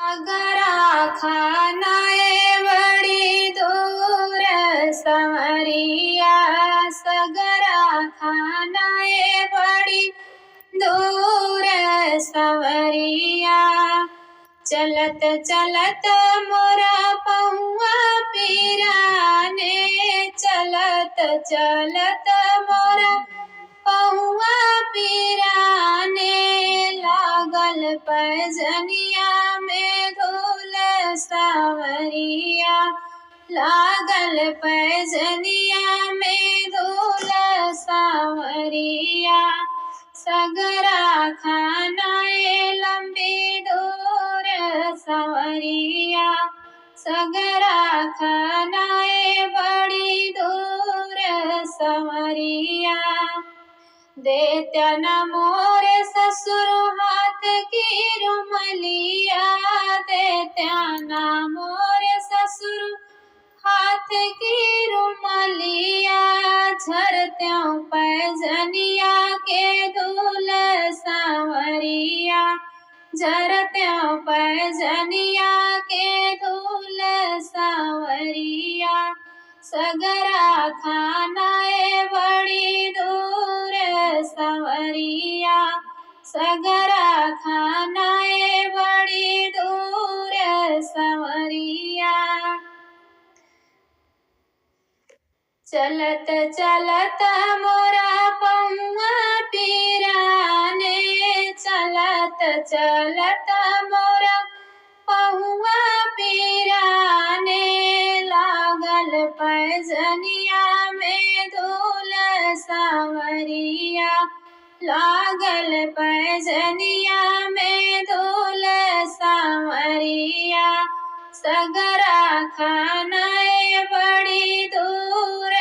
अगरा खानाए बड़ी दूर संवरिया, सगरा खानाए बड़ी दूर संवरिया। चलत चलत मोरा पहुआ पीराने, चलत चलत मोरा पहुआ पीराने। लागल पैजनिया में धूल सांवरिया, लागल पैजनिया में धूल सांवरिया। सगरा खानाए लंबी दूर संवरिया, सगरा खानाए बड़ी दूर संवरिया। देत्या न मोरे ससुर हाथ की रुमलिया, देत्या न मोरे ससुर हाथ की रुमलिया। झरत्यों पैजनिया के धूल सांवरिया, झरत्यों पैजनिया के धूल सांवरिया। सगरा खानाए बड़ी दूर संवरिया, सगरा खानाए बड़ी दूर संवरिया। चलत चलत मोरा पहुआ पीराने, चलत चलत मोरा पहुआ पीराने। लागल पैजनिया में धूल सांवरिया, लागल पैजनिया में धूल सांवरिया। सगरा खानाए बड़ी दूर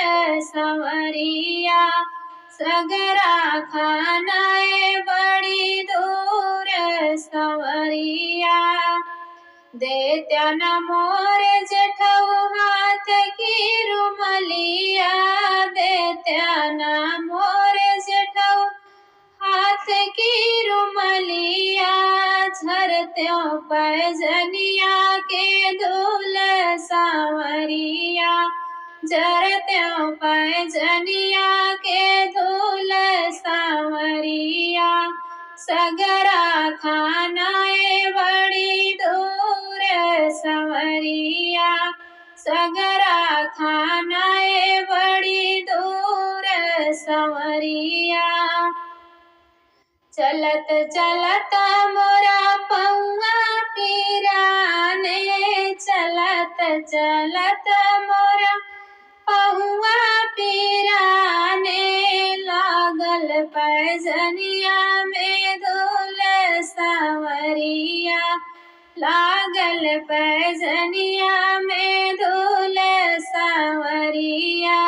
संवरिया, सगरा खानाए बड़ी दूर संवरिया। देत्या न मोरे जेठऊ हाथ की रुमलिया, देत्या न मोरे जेठऊ हाथ की रुमलिया। झरत्यों पैजनिया के धूल सांवरिया, झरत्यों पैजनिया के धूल सांवरिया। सगरा खानाए बड़ी दूर संवरिया, सगरा खानाए बड़ी दूर संवरिया। चलत चलत मोरा पहुआ पीराने, चलत चलत मोरा पहुआ पीराने। लागल पैजनिया में धूल सांवरिया, लागल पैजनिया में धूल सांवरिया।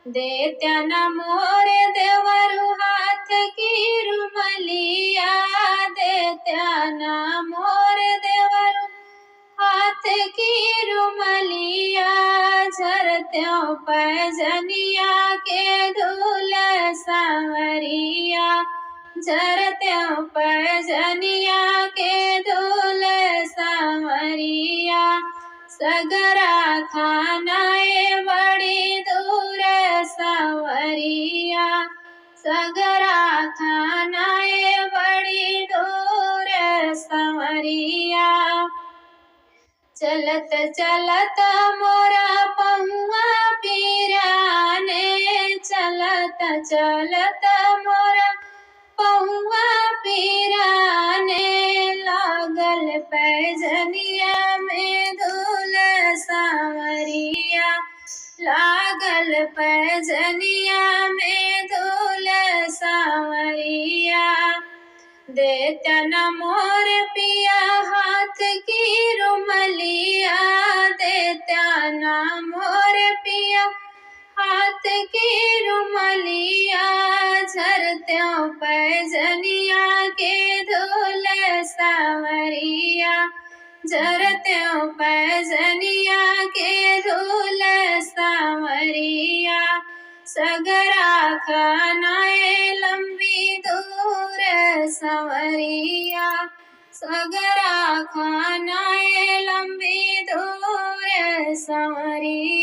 देत्या न मोरे देवरु हाथ की रुमलिया, देत्या न मोरे देवरु हाथ की रुमलिया। झरत्यों पैजनिया के धूल सांवरिया, झरत्यों पैजनिया के धूल सांवरिया। सगरा खानाए बड़ी दूर संवरिया, सगरा खानाए बड़ी दूर संवरिया। चलत चलत मोरा पहुआ पीराने, चलत चलत मोरा पहुआ पीराने। लागल पैजनिया में धूल सांवरिया, लागल पैजनिया में धूल सांवरिया। देत्या न मोर पिया हाथ की रुमलिया, देत्या न मोर पिया हाथ की रुमलिया। झरत्यों पैजनिया के धूल सांवरिया, झरत्यों पैजनिया के धूल सांवरिया। सगरा खानाए लंबी दूर संवरिया, सगरा खाना सांवरी